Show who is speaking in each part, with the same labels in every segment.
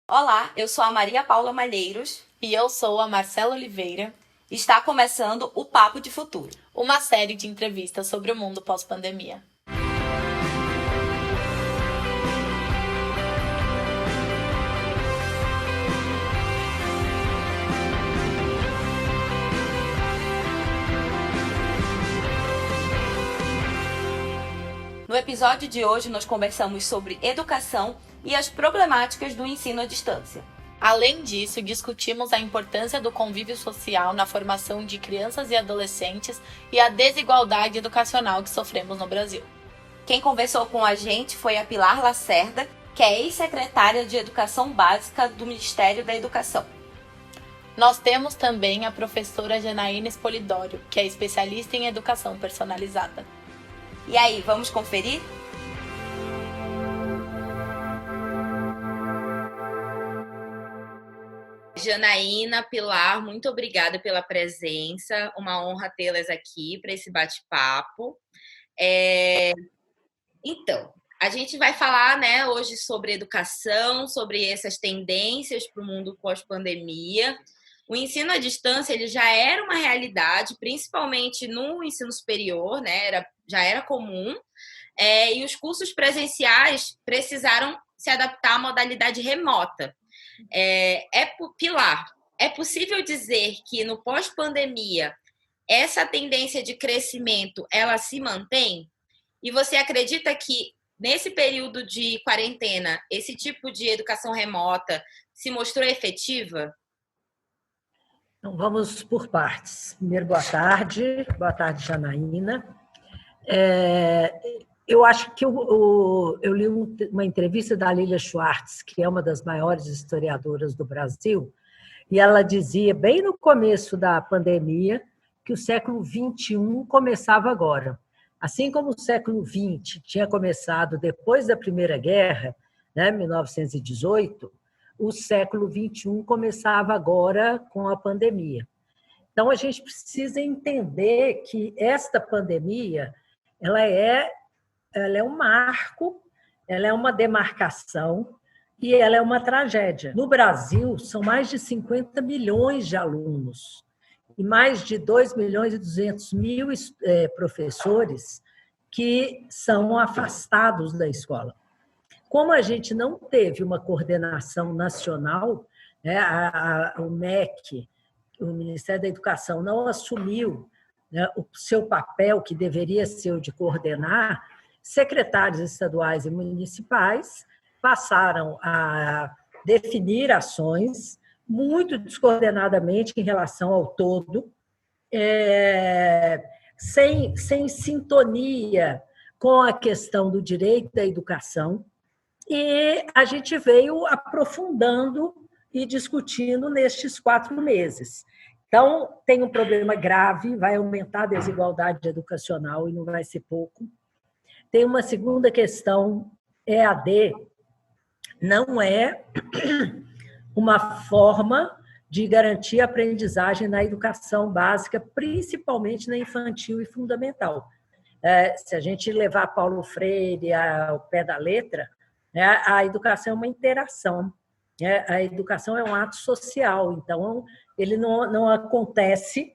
Speaker 1: Olá, eu sou a Maria Paula Malheiros.
Speaker 2: E eu sou a Marcela Oliveira.
Speaker 1: Está começando o Papo de Futuro,
Speaker 2: uma série de entrevistas sobre o mundo pós-pandemia.
Speaker 1: No episódio de hoje, nós conversamos sobre educação e as problemáticas do ensino à distância.
Speaker 2: Além disso, discutimos a importância do convívio social na formação de crianças e adolescentes e a desigualdade educacional que sofremos no Brasil.
Speaker 1: Quem conversou com a gente foi a Pilar Lacerda, que é ex-secretária de Educação Básica do Ministério da Educação.
Speaker 2: Nós temos também a professora Janaína Spolidório, que é especialista em educação personalizada.
Speaker 1: E aí, vamos conferir? Janaína, Pilar, muito obrigada pela presença. Uma honra tê-las aqui para esse bate-papo. Então, a gente vai falar, né, hoje sobre educação, sobre essas tendências para o mundo pós-pandemia. O ensino à distância ele já era uma realidade, principalmente no ensino superior, né? Já era comum. E os cursos presenciais precisaram se adaptar à modalidade remota. Pilar, é possível dizer que no pós-pandemia essa tendência de crescimento ela se mantém? E você acredita que nesse período de quarentena esse tipo de educação remota se mostrou efetiva?
Speaker 3: Então, vamos por partes. Primeiro, boa tarde, Janaína. Eu acho que eu li uma entrevista da Lilia Schwartz, que é uma das maiores historiadoras do Brasil, e ela dizia, bem no começo da pandemia, que o século XXI começava agora. Assim como o século XX tinha começado depois da Primeira Guerra, né, 1918, o século XXI começava agora com a pandemia. Então, a gente precisa entender que esta pandemia ela é um marco, ela é uma demarcação e ela é uma tragédia. No Brasil, são mais de 50 milhões de alunos e mais de 2 milhões e 200 mil professores que são afastados da escola. Como a gente não teve uma coordenação nacional, né, o MEC, o Ministério da Educação, não assumiu, né, o seu papel, que deveria ser o de coordenar, secretários estaduais e municipais passaram a definir ações muito descoordenadamente em relação ao todo, sem sintonia com a questão do direito à educação, e a gente veio aprofundando e discutindo nestes 4 meses. Então, tem um problema grave, vai aumentar a desigualdade educacional e não vai ser pouco. Tem uma segunda questão, EAD não é uma forma de garantir a aprendizagem na educação básica, principalmente na infantil e fundamental. Se a gente levar Paulo Freire ao pé da letra, a educação é uma interação, a educação é um ato social, então ele não acontece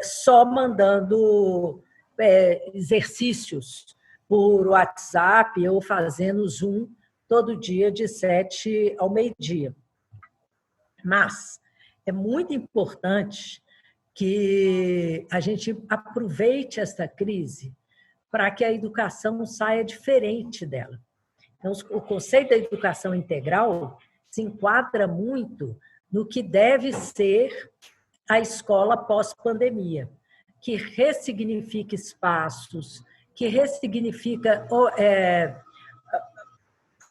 Speaker 3: só mandando exercícios por WhatsApp ou fazendo Zoom todo dia de 7 ao meio-dia. Mas é muito importante que a gente aproveite esta crise para que a educação saia diferente dela. Então, o conceito da educação integral se enquadra muito no que deve ser a escola pós-pandemia, que ressignifica espaços, que ressignifica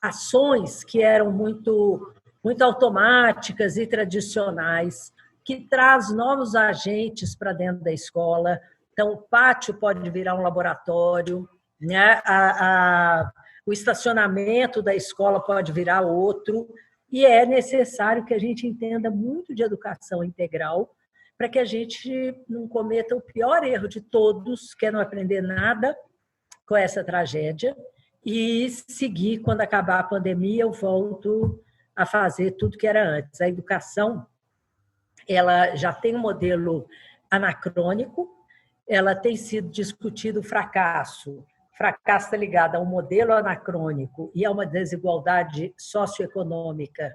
Speaker 3: ações que eram muito automáticas e tradicionais, que traz novos agentes para dentro da escola. Então, o pátio pode virar um laboratório, né? O estacionamento da escola pode virar outro, e é necessário que a gente entenda muito de educação integral para que a gente não cometa o pior erro de todos, que é não aprender nada com essa tragédia, e seguir, quando acabar a pandemia, eu volto a fazer tudo que era antes. A educação, ela já tem um modelo anacrônico, ela tem sido discutido o fracasso. O fracasso está ligado a um modelo anacrônico e a uma desigualdade socioeconômica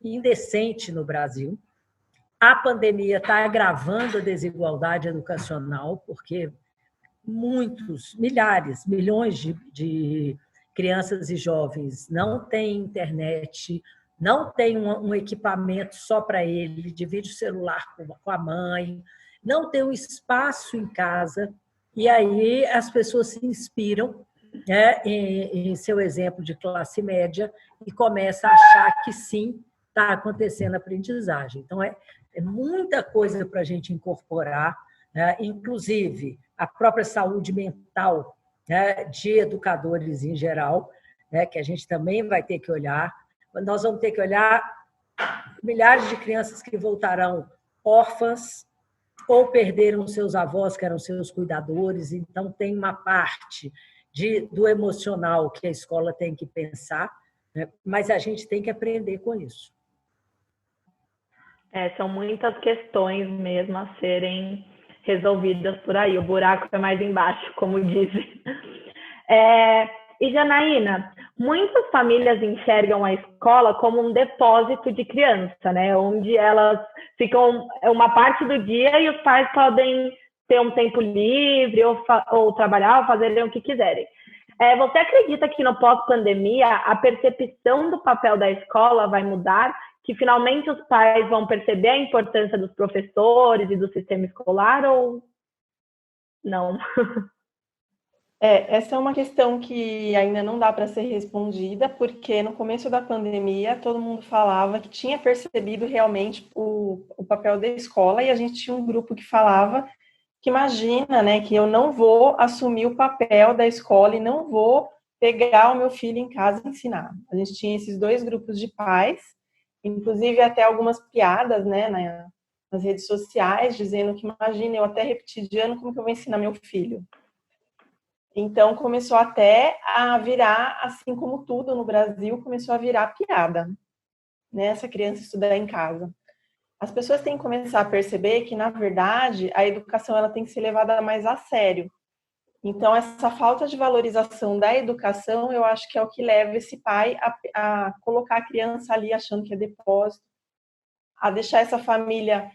Speaker 3: indecente no Brasil. A pandemia está agravando a desigualdade educacional, porque milhares, milhões de crianças e jovens não têm internet, não têm um equipamento só para ele, divide o celular com a mãe, não tem um espaço em casa, e aí as pessoas se inspiram, né, em seu exemplo de classe média e começam a achar que sim, está acontecendo aprendizagem. Então, é muita coisa para a gente incorporar, né, inclusive a própria saúde mental, né, de educadores em geral, né, que a gente também vai ter que olhar. Nós vamos ter que olhar milhares de crianças que voltarão órfãs ou perderam seus avós, que eram seus cuidadores. Então, tem uma parte do emocional que a escola tem que pensar, né, mas a gente tem que aprender com isso.
Speaker 4: São muitas questões mesmo a serem resolvidas por aí. O buraco é mais embaixo, como dizem. E, Janaína, muitas famílias enxergam a escola como um depósito de criança, né? Onde elas ficam uma parte do dia e os pais podem ter um tempo livre ou trabalhar ou fazerem o que quiserem. Você acredita que no pós-pandemia a percepção do papel da escola vai mudar? Que finalmente os pais vão perceber a importância dos professores e do sistema escolar ou não?
Speaker 5: Essa é uma questão que ainda não dá para ser respondida, porque no começo da pandemia todo mundo falava que tinha percebido realmente o papel da escola, e a gente tinha um grupo que falava que imagina, né, que eu não vou assumir o papel da escola e não vou pegar o meu filho em casa e ensinar. A gente tinha esses dois grupos de pais, inclusive até algumas piadas, né, nas redes sociais, dizendo que imagina, eu até repeti de ano, como que eu vou ensinar meu filho? Então, começou até a virar, assim como tudo no Brasil, começou a virar piada, né? Essa criança estudar em casa. As pessoas têm que começar a perceber que, na verdade, a educação ela tem que ser levada mais a sério. Então, essa falta de valorização da educação, eu acho que é o que leva esse pai a colocar a criança ali achando que é depósito, a deixar essa família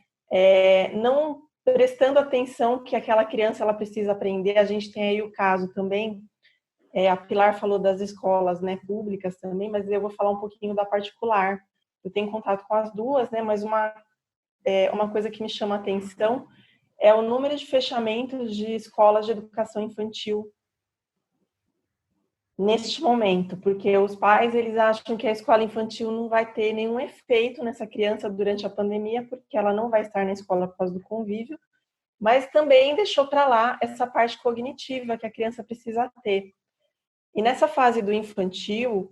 Speaker 5: não prestando atenção que aquela criança ela precisa aprender. A gente tem aí o caso também, a Pilar falou das escolas, né, públicas também, mas eu vou falar um pouquinho da particular. Eu tenho contato com as duas, né, mas uma coisa que me chama a atenção é o número de fechamentos de escolas de educação infantil neste momento, porque os pais eles acham que a escola infantil não vai ter nenhum efeito nessa criança durante a pandemia, porque ela não vai estar na escola por causa do convívio, mas também deixou para lá essa parte cognitiva que a criança precisa ter. E nessa fase do infantil,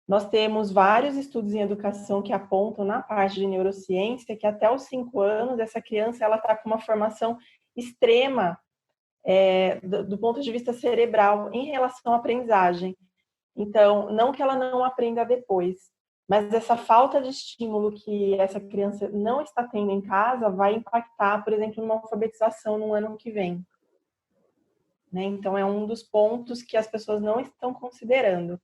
Speaker 5: nós temos vários estudos em educação que apontam na parte de neurociência que até os 5 anos essa criança ela está com uma formação extrema do ponto de vista cerebral em relação à aprendizagem. Então, não que ela não aprenda depois, mas essa falta de estímulo que essa criança não está tendo em casa vai impactar, por exemplo, numa alfabetização no ano que vem. Né? Então, é um dos pontos que as pessoas não estão considerando.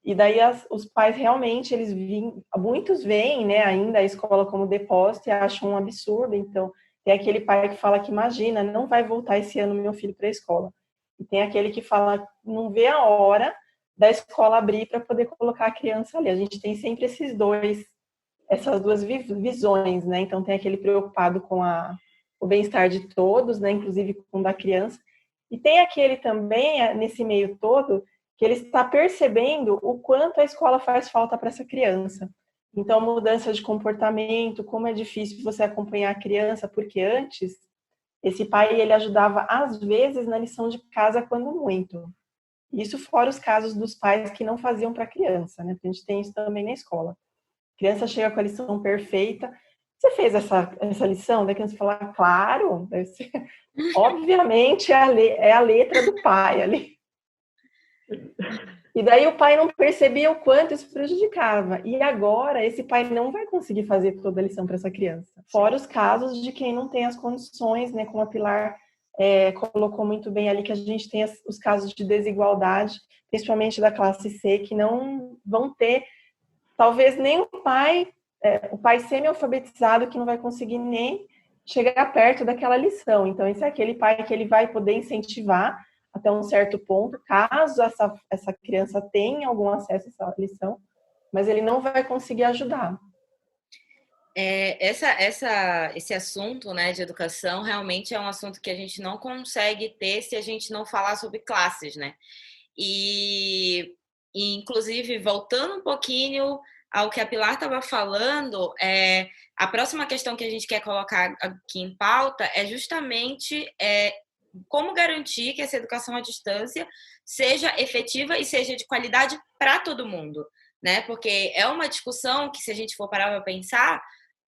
Speaker 5: E daí os pais realmente, muitos veem, né, ainda a escola como depósito e acham um absurdo. Então, tem aquele pai que fala que imagina, não vai voltar esse ano meu filho para a escola. E tem aquele que fala, não vê a hora da escola abrir para poder colocar a criança ali. A gente tem sempre essas duas visões, né? Então tem aquele preocupado com o bem-estar de todos, né? Inclusive com o da criança. E tem aquele também, nesse meio todo, que ele está percebendo o quanto a escola faz falta para essa criança. Então, mudança de comportamento, como é difícil você acompanhar a criança, porque antes, esse pai, ele ajudava, às vezes, na lição de casa, quando muito. Isso fora os casos dos pais que não faziam para a criança, né? Porque a gente tem isso também na escola. A criança chega com a lição perfeita. Você fez essa lição? Da criança fala, claro, deve ser. Obviamente, é a letra do pai ali. E daí o pai não percebia o quanto isso prejudicava. E agora esse pai não vai conseguir fazer toda a lição para essa criança. Fora os casos de quem não tem as condições, né? Como a Pilar colocou muito bem ali, que a gente tem os casos de desigualdade, principalmente da classe C, que não vão ter, talvez nem o pai semi-alfabetizado, que não vai conseguir nem chegar perto daquela lição. Então, esse é aquele pai que ele vai poder incentivar até um certo ponto, caso essa criança tenha algum acesso a essa lição, mas ele não vai conseguir ajudar.
Speaker 1: Esse assunto, né, de educação realmente é um assunto que a gente não consegue ter se a gente não falar sobre classes, né? E inclusive, voltando um pouquinho ao que a Pilar estava falando, a próxima questão que a gente quer colocar aqui em pauta é justamente como garantir que essa educação à distância seja efetiva e seja de qualidade para todo mundo, né? Porque é uma discussão que, se a gente for parar para pensar,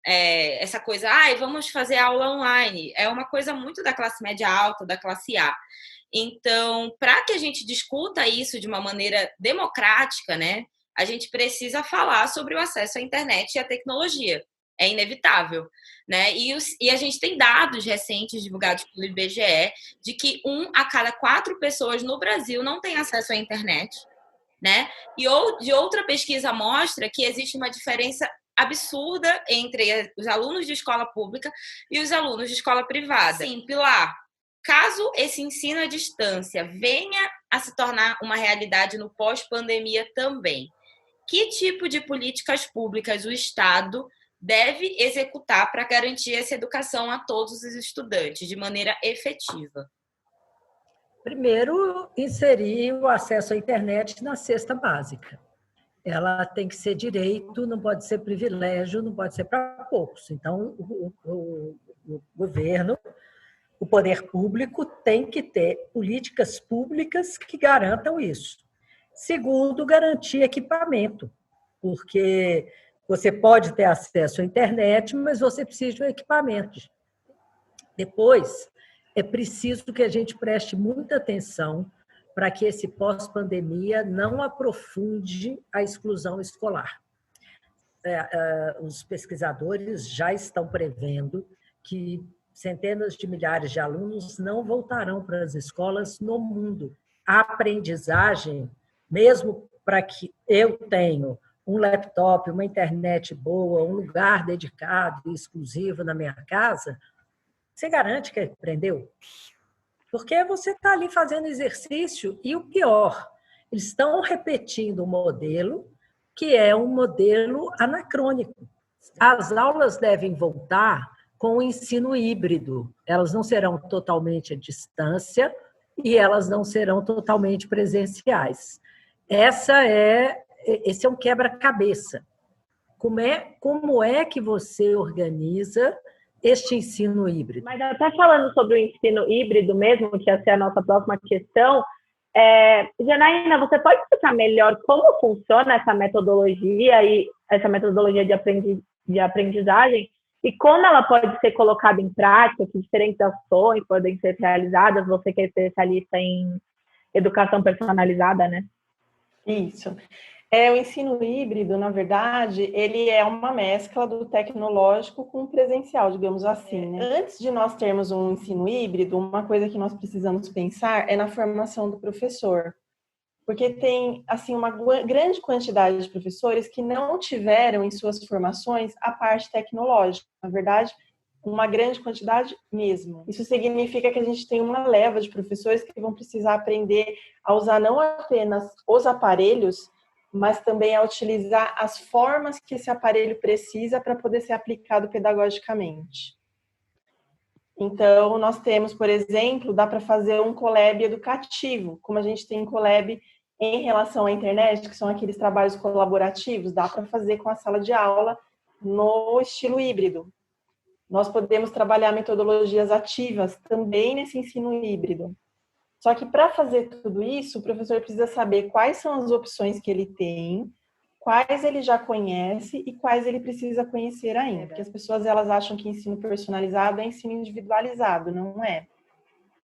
Speaker 1: essa coisa, vamos fazer aula online, é uma coisa muito da classe média alta, da classe A. Então, para que a gente discuta isso de uma maneira democrática, né, a gente precisa falar sobre o acesso à internet e à tecnologia. É inevitável, né? E a gente tem dados recentes divulgados pelo IBGE de que 1 a cada 4 pessoas no Brasil não tem acesso à internet, né? E de outra pesquisa mostra que existe uma diferença absurda entre os alunos de escola pública e os alunos de escola privada. Sim, Pilar, caso esse ensino à distância venha a se tornar uma realidade no pós-pandemia também, que tipo de políticas públicas o Estado deve executar para garantir essa educação a todos os estudantes de maneira efetiva?
Speaker 3: Primeiro, inserir o acesso à internet na cesta básica. Ela tem que ser direito, não pode ser privilégio, não pode ser para poucos. Então, o governo, o poder público tem que ter políticas públicas que garantam isso. Segundo, garantir equipamento, porque você pode ter acesso à internet, mas você precisa de um equipamento. Depois, é preciso que a gente preste muita atenção para que esse pós-pandemia não aprofunde a exclusão escolar. Os pesquisadores já estão prevendo que centenas de milhares de alunos não voltarão para as escolas no mundo. A aprendizagem, mesmo para que eu tenha um laptop, uma internet boa, um lugar dedicado e exclusivo na minha casa, você garante que aprendeu? Porque você está ali fazendo exercício e o pior, eles estão repetindo um modelo que é um modelo anacrônico. As aulas devem voltar com o ensino híbrido. Elas não serão totalmente à distância e elas não serão totalmente presenciais. Esse é um quebra-cabeça. Como é que você organiza este ensino híbrido?
Speaker 4: Mas até falando sobre o ensino híbrido mesmo, que ia ser a nossa próxima questão, Janaína, você pode explicar melhor como funciona essa metodologia de aprendizagem e como ela pode ser colocada em prática, que diferentes ações podem ser realizadas, você que é especialista em educação personalizada, né?
Speaker 5: Isso. O ensino híbrido, na verdade, ele é uma mescla do tecnológico com o presencial, digamos assim, né? Antes de nós termos um ensino híbrido, uma coisa que nós precisamos pensar é na formação do professor. Porque tem, assim, uma grande quantidade de professores que não tiveram em suas formações a parte tecnológica. Na verdade, uma grande quantidade mesmo. Isso significa que a gente tem uma leva de professores que vão precisar aprender a usar não apenas os aparelhos, mas também a utilizar as formas que esse aparelho precisa para poder ser aplicado pedagogicamente. Então, nós temos, por exemplo, dá para fazer um collab educativo, como a gente tem collab em relação à internet, que são aqueles trabalhos colaborativos, dá para fazer com a sala de aula no estilo híbrido. Nós podemos trabalhar metodologias ativas também nesse ensino híbrido. Só que para fazer tudo isso, o professor precisa saber quais são as opções que ele tem, quais ele já conhece e quais ele precisa conhecer ainda. Porque as pessoas elas acham que ensino personalizado é ensino individualizado, não é.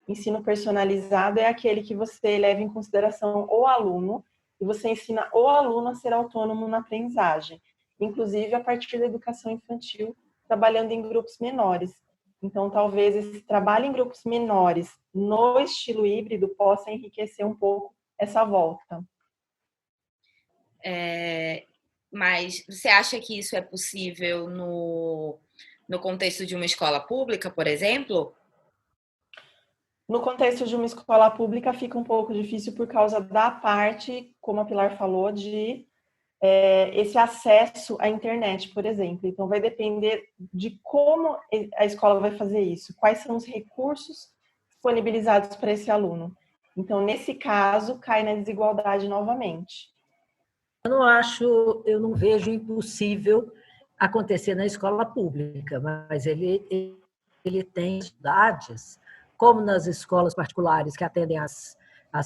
Speaker 5: Ensino personalizado é aquele que você leva em consideração o aluno e você ensina o aluno a ser autônomo na aprendizagem, inclusive a partir da educação infantil, trabalhando em grupos menores. Então, talvez esse trabalho em grupos menores, no estilo híbrido, possa enriquecer um pouco essa volta.
Speaker 1: Mas você acha que isso é possível no contexto de uma escola pública, por exemplo?
Speaker 5: No contexto de uma escola pública fica um pouco difícil por causa da parte, como a Pilar falou, de esse acesso à internet, por exemplo. Então, vai depender de como a escola vai fazer isso, quais são os recursos disponibilizados para esse aluno. Então, nesse caso, cai na desigualdade novamente.
Speaker 3: Eu não vejo impossível acontecer na escola pública, mas ele tem dificuldades, como nas escolas particulares que atendem as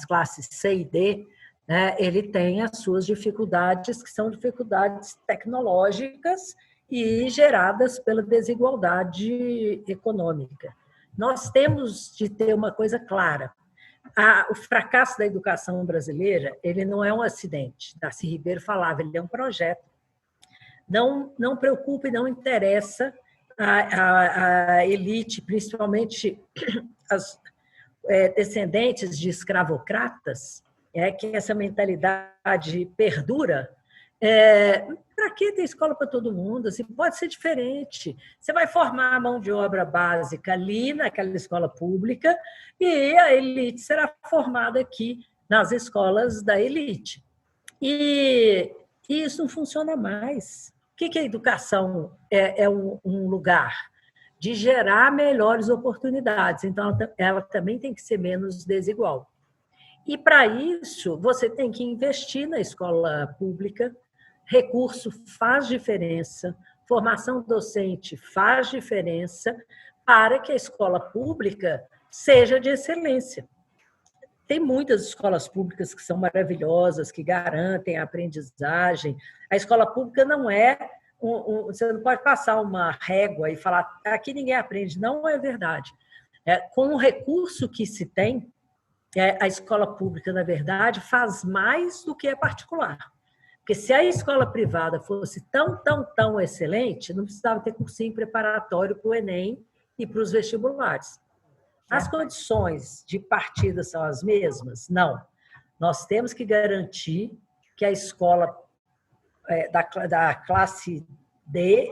Speaker 3: classes C e D, né, ele tem as suas dificuldades, que são dificuldades tecnológicas e geradas pela desigualdade econômica. Nós temos de ter uma coisa clara. O fracasso da educação brasileira, ele não é um acidente. Darcy Ribeiro falava, ele é um projeto. Não preocupa e não interessa a elite, principalmente as descendentes de escravocratas, que essa mentalidade perdura. Para que ter escola para todo mundo? Assim, pode ser diferente. Você vai formar a mão de obra básica ali naquela escola pública e a elite será formada aqui nas escolas da elite. E isso não funciona mais. O que a educação é um lugar? De gerar melhores oportunidades. Então, ela também tem que ser menos desigual. E, para isso, você tem que investir na escola pública. Recurso faz diferença, formação docente faz diferença para que a escola pública seja de excelência. Tem muitas escolas públicas que são maravilhosas, que garantem a aprendizagem. A escola pública não é você não pode passar uma régua e falar aqui ninguém aprende. Não é verdade. Com o recurso que se tem, a escola pública, na verdade, faz mais do que a particular. Porque se a escola privada fosse tão excelente, não precisava ter cursinho preparatório para o Enem e para os vestibulares. As condições de partida são as mesmas? Não. Nós temos que garantir que a escola da classe D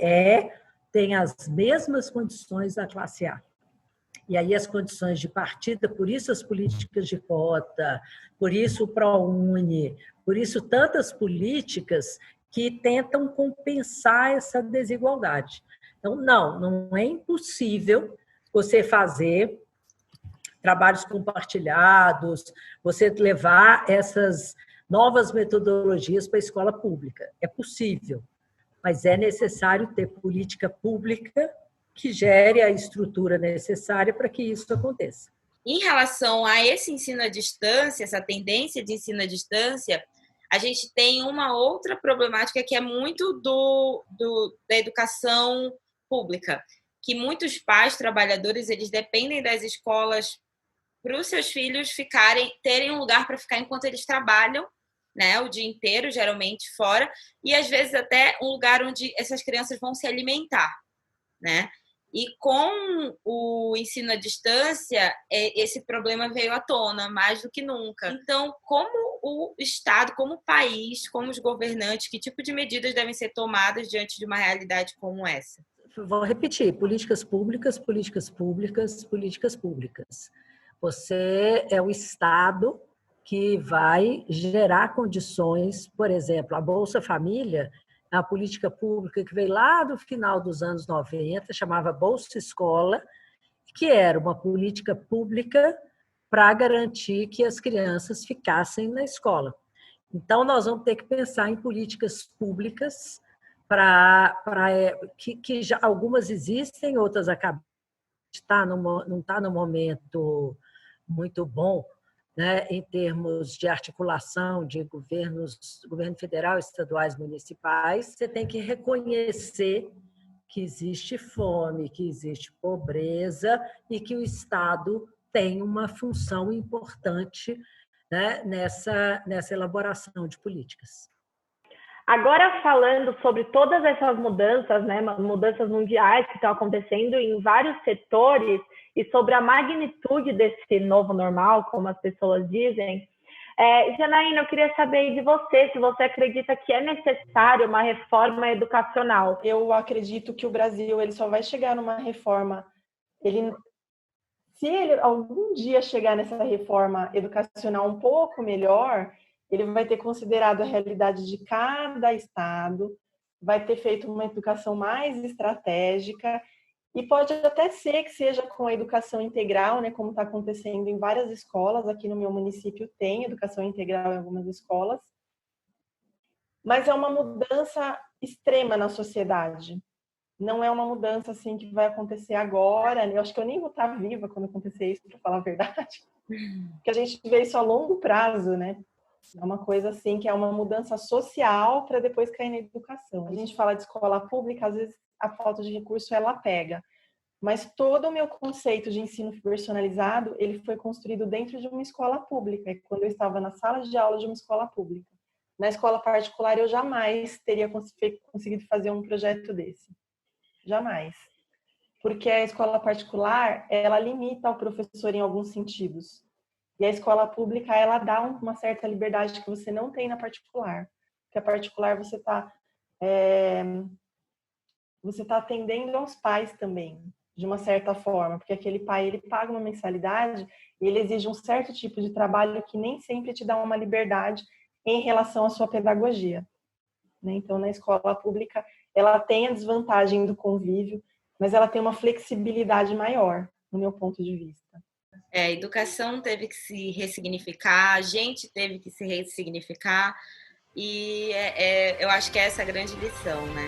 Speaker 3: tem as mesmas condições da classe A. E aí as condições de partida, por isso as políticas de cota, por isso o ProUni, por isso tantas políticas que tentam compensar essa desigualdade. Então, não é impossível você fazer trabalhos compartilhados, você levar essas novas metodologias para a escola pública. É possível, mas é necessário ter política pública que gere a estrutura necessária para que isso aconteça.
Speaker 1: Em relação a esse ensino à distância, essa tendência de ensino à distância, a gente tem uma outra problemática que é muito da educação pública, que muitos pais trabalhadores eles dependem das escolas para os seus filhos terem um lugar para ficar enquanto eles trabalham, né, o dia inteiro, geralmente fora, e às vezes até um lugar onde essas crianças vão se alimentar, né? E com o ensino à distância, esse problema veio à tona mais do que nunca. Então, como o Estado, como o país, como os governantes, que tipo de medidas devem ser tomadas diante de uma realidade como essa?
Speaker 3: Vou repetir: políticas públicas, políticas públicas, políticas públicas. Você é o Estado que vai gerar condições, por exemplo, a Bolsa Família, a política pública que veio lá do final dos anos 90, chamava Bolsa Escola, que era uma política pública para garantir que as crianças ficassem na escola. Então, nós vamos ter que pensar em políticas públicas que já algumas existem, outras acabam não está no momento muito bom, né, em termos de articulação de governo federal, estaduais, municipais. Você tem que reconhecer que existe fome, que existe pobreza e que o Estado tem uma função importante né, nessa elaboração de políticas.
Speaker 4: Agora, falando sobre todas essas mudanças, né, mudanças mundiais que estão acontecendo em vários setores e sobre a magnitude desse novo normal, como as pessoas dizem, Janaína, eu queria saber de você, se você acredita que é necessário uma reforma educacional.
Speaker 5: Eu acredito que o Brasil ele só vai chegar numa reforma, se ele algum dia chegar nessa reforma educacional um pouco melhor, ele vai ter considerado a realidade de cada estado, vai ter feito uma educação mais estratégica e pode até ser que seja com a educação integral, né, como está acontecendo em várias escolas. Aqui no meu município tem educação integral em algumas escolas, mas é uma mudança extrema na sociedade. Não é uma mudança assim que vai acontecer agora, né? Eu acho que eu nem vou estar viva quando acontecer isso, para falar a verdade, porque a gente vê isso a longo prazo, né? É uma coisa assim que é uma mudança social para depois cair na educação. A gente fala de escola pública, às vezes a falta de recurso ela pega, mas todo o meu conceito de ensino personalizado ele foi construído dentro de uma escola pública, quando eu estava na sala de aula de uma escola pública. Na escola particular eu jamais teria conseguido fazer um projeto desse, jamais, porque a escola particular ela limita o professor em alguns sentidos. E a escola pública, ela dá uma certa liberdade que você não tem na particular. Porque a particular, você está atendendo aos pais também, de uma certa forma. Porque aquele pai, ele paga uma mensalidade e ele exige um certo tipo de trabalho que nem sempre te dá uma liberdade em relação à sua pedagogia. Então, na escola pública, ela tem a desvantagem do convívio, mas ela tem uma flexibilidade maior, no meu ponto de vista.
Speaker 1: A educação teve que se ressignificar, a gente teve que se ressignificar, e eu acho que é essa a grande lição, né?